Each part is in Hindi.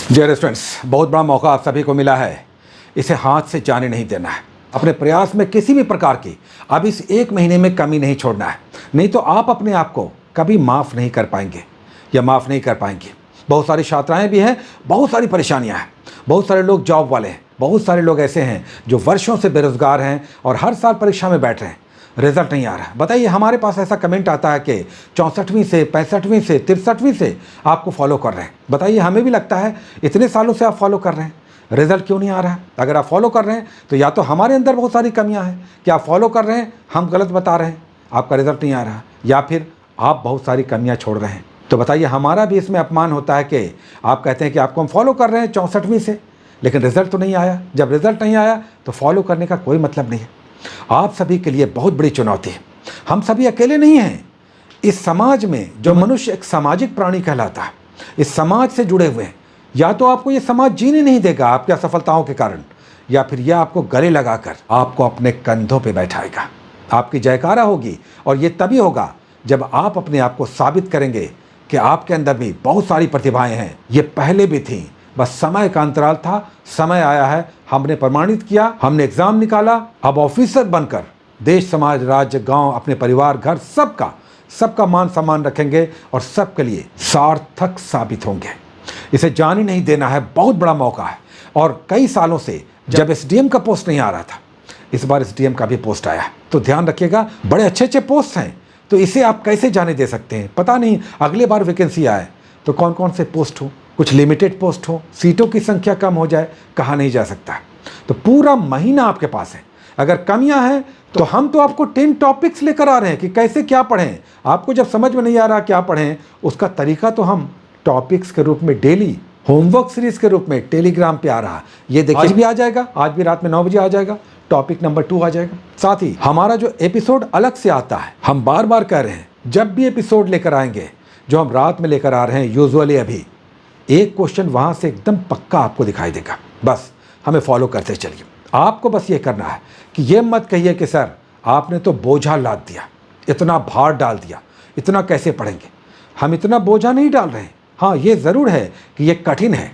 डियर स्टूडेंट्स, बहुत बड़ा मौका आप सभी को मिला है। इसे हाथ से जाने नहीं देना है। अपने प्रयास में किसी भी प्रकार की अब इस एक महीने में कमी नहीं छोड़ना है, नहीं तो आप अपने आप को कभी माफ़ नहीं कर पाएंगे या माफ़ नहीं कर पाएंगे। बहुत सारी छात्राएं भी हैं, बहुत सारी परेशानियां हैं, बहुत सारे लोग जॉब वाले हैं, बहुत सारे लोग ऐसे हैं जो वर्षों से बेरोजगार हैं और हर साल परीक्षा में बैठ रहे हैं, रिजल्ट नहीं आ रहा। बताइए, हमारे पास ऐसा कमेंट आता है कि 64वीं से 65वीं से 63वीं से आपको फॉलो कर रहे हैं। बताइए, हमें भी लगता है इतने सालों से आप फॉलो कर रहे हैं, रिजल्ट क्यों नहीं आ रहा है? अगर आप फॉलो कर रहे हैं तो या तो हमारे अंदर बहुत सारी कमियां हैं कि आप फॉलो कर रहे हैं, हम गलत बता रहे हैं, आपका रिजल्ट नहीं आ रहा, या फिर आप बहुत सारी कमियां छोड़ रहे हैं। तो बताइए, हमारा भी इसमें अपमान होता है कि आप कहते हैं कि आपको हम फॉलो कर रहे हैं 64वीं से, लेकिन रिजल्ट तो नहीं आया। जब रिजल्ट नहीं आया तो फॉलो करने का कोई मतलब नहीं है। आप सभी के लिए बहुत बड़ी चुनौती है। हम सभी अकेले नहीं हैं। इस समाज में जो मनुष्य एक सामाजिक प्राणी कहलाता है, इस समाज से जुड़े हुए हैं। या तो आपको ये समाज जीने नहीं देगा आपकी असफलताओं के कारण, या फिर यह आपको गले लगाकर आपको अपने कंधों पे बैठाएगा। आपकी जयकारा होगी, और ये तभी होगा जब आप अपने आप को साबित करेंगे कि आपके अंदर भी बहुत सारी प्रतिभाएं हैं। ये पहले भी थी, बस समय का अंतराल था। समय आया है, हमने प्रमाणित किया, हमने एग्जाम निकाला। अब ऑफिसर बनकर देश, समाज, राज्य, गांव, अपने परिवार, घर, सबका मान सम्मान रखेंगे और सबके लिए सार्थक साबित होंगे। इसे जाने नहीं देना है। बहुत बड़ा मौका है। और कई सालों से जब एसडीएम का पोस्ट नहीं आ रहा था, इस बार एसडीएम का भी पोस्ट आया है। तो ध्यान रखिएगा, बड़े अच्छे अच्छे पोस्ट हैं, तो इसे आप कैसे जाने दे सकते हैं? पता नहीं अगले बार वैकेंसी आए तो कौन कौन से पोस्ट हो, कुछ लिमिटेड पोस्ट हो, सीटों की संख्या कम हो जाए, कहा नहीं जा सकता। तो पूरा महीना आपके पास है। अगर कमियां हैं तो हम तो आपको 10 टॉपिक्स लेकर आ रहे हैं कि कैसे क्या पढ़ें। आपको जब समझ में नहीं आ रहा क्या पढ़ें, उसका तरीका तो हम टॉपिक्स के रूप में डेली होमवर्क सीरीज के रूप में टेलीग्राम पे आ रहा है। ये देखिए, आज भी आ जाएगा, आज भी रात में 9 बजे आ जाएगा, टॉपिक नंबर 2 आ जाएगा। साथ ही हमारा जो एपिसोड अलग से आता है, हम बार बार कह रहे हैं, जब भी एपिसोड लेकर आएंगे जो हम रात में लेकर आ रहे हैं, यूजुअली अभी एक क्वेश्चन वहां से एकदम पक्का आपको दिखाई देगा। बस हमें फॉलो करते चलिए। आपको बस ये करना है कि ये मत कहिए कि सर आपने तो बोझा लाद दिया, इतना भार डाल दिया, इतना कैसे पढ़ेंगे। हम इतना बोझा नहीं डाल रहे हैं। हाँ, ये ज़रूर है कि ये कठिन है,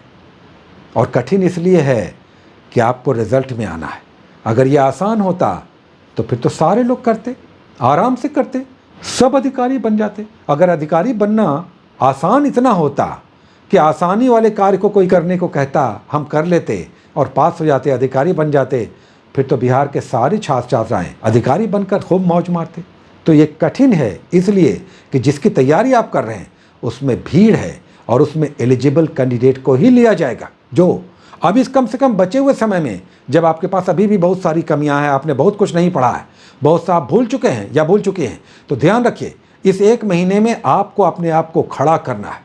और कठिन इसलिए है कि आपको रिजल्ट में आना है। अगर ये आसान होता तो फिर तो सारे लोग करते, आराम से करते, सब अधिकारी बन जाते। अगर अधिकारी बनना आसान इतना होता कि आसानी वाले कार्य को कोई करने को कहता, हम कर लेते और पास हो जाते, अधिकारी बन जाते, फिर तो बिहार के सारे छात्र छात्राएं अधिकारी बनकर खूब मौज मारते। तो ये कठिन है इसलिए कि जिसकी तैयारी आप कर रहे हैं उसमें भीड़ है, और उसमें एलिजिबल कैंडिडेट को ही लिया जाएगा जो अब इस कम से कम बचे हुए समय में, जब आपके पास अभी भी बहुत सारी कमियां हैं, आपने बहुत कुछ नहीं पढ़ा है, बहुत सा आप भूल चुके हैं या भूल चुके हैं, तो ध्यान रखिए, इस एक महीने में आपको अपने आप को खड़ा करना है।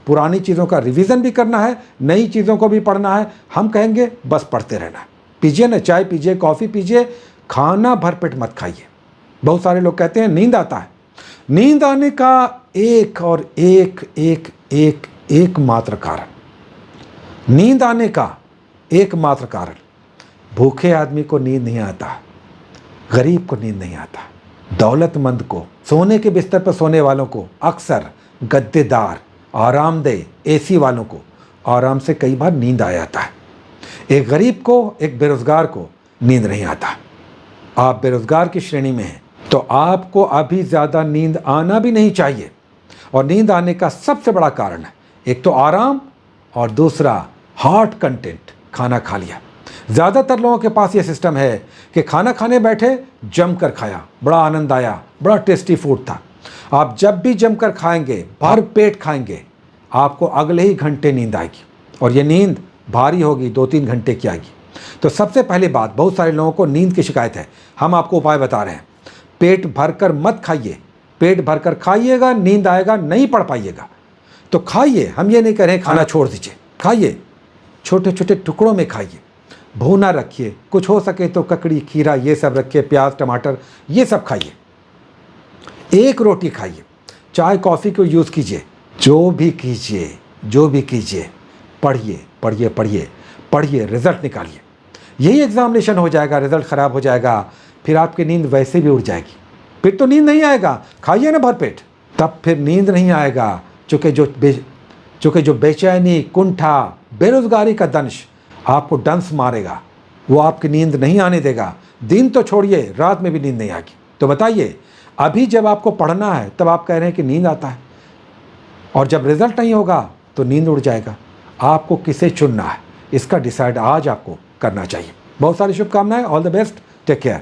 पुरानी चीज़ों का रिवीजन भी करना है, नई चीज़ों को भी पढ़ना है। हम कहेंगे बस पढ़ते रहना है। पीजिए ना, चाय पीजिए, कॉफ़ी पीजिए, खाना भरपेट मत खाइए। बहुत सारे लोग कहते हैं नींद आता है। नींद आने का एक और एक मात्र कारण, नींद आने का एकमात्र कारण, भूखे आदमी को नींद नहीं आता, गरीब को नींद नहीं आता, दौलतमंद को, सोने के बिस्तर पर सोने वालों को, अक्सर गद्देदार, आरामदेह एसी वालों को आराम से कई बार नींद आ जाता है। एक गरीब को, एक बेरोजगार को नींद नहीं आता। आप बेरोजगार की श्रेणी में हैं तो आपको अभी ज़्यादा नींद आना भी नहीं चाहिए। और नींद आने का सबसे बड़ा कारण है, एक तो आराम, और दूसरा हॉट कंटेंट, खाना खा लिया। ज़्यादातर लोगों के पास ये सिस्टम है कि खाना खाने बैठे, जमकर खाया, बड़ा आनंद आया, बड़ा टेस्टी फूड था। आप जब भी जमकर खाएंगे, भर पेट खाएंगे, आपको अगले ही घंटे नींद आएगी, और ये नींद भारी होगी, 2-3 घंटे की आएगी। तो सबसे पहली बात, बहुत सारे लोगों को नींद की शिकायत है, हम आपको उपाय बता रहे हैं। पेट भरकर मत खाइए, पेट भरकर खाइएगा, नींद आएगा, नहीं पढ़ पाइएगा। तो खाइए, हम ये नहीं कह रहे खाना छोड़ दीजिए, खाइए, छोटे छोटे टुकड़ों में खाइए, भूना रखिए, कुछ हो सके तो ककड़ी, खीरा, ये सब रखिए, प्याज, टमाटर, ये सब खाइए। एक रोटी खाइए, चाय कॉफ़ी को यूज़ कीजिए, जो भी कीजिए, पढ़िए पढ़िए पढ़िए पढ़िए, रिजल्ट निकालिए। यही एग्जामिनेशन हो जाएगा, रिजल्ट ख़राब हो जाएगा, फिर आपकी नींद वैसे भी उड़ जाएगी, फिर तो नींद नहीं आएगा। खाइए ना भरपेट, तब फिर नींद नहीं आएगा, चूँकि जो बेचैनी, कुंठा, बेरोजगारी का दंश आपको डंस मारेगा, वो आपकी नींद नहीं आने देगा। दिन तो छोड़िए, रात में भी नींद नहीं आएगी। तो बताइए, अभी जब आपको पढ़ना है तब आप कह रहे हैं कि नींद आता है, और जब रिजल्ट नहीं होगा तो नींद उड़ जाएगा। आपको किसे चुनना है, इसका डिसाइड आज आपको करना चाहिए। बहुत सारी शुभकामनाएं, all the best, take care.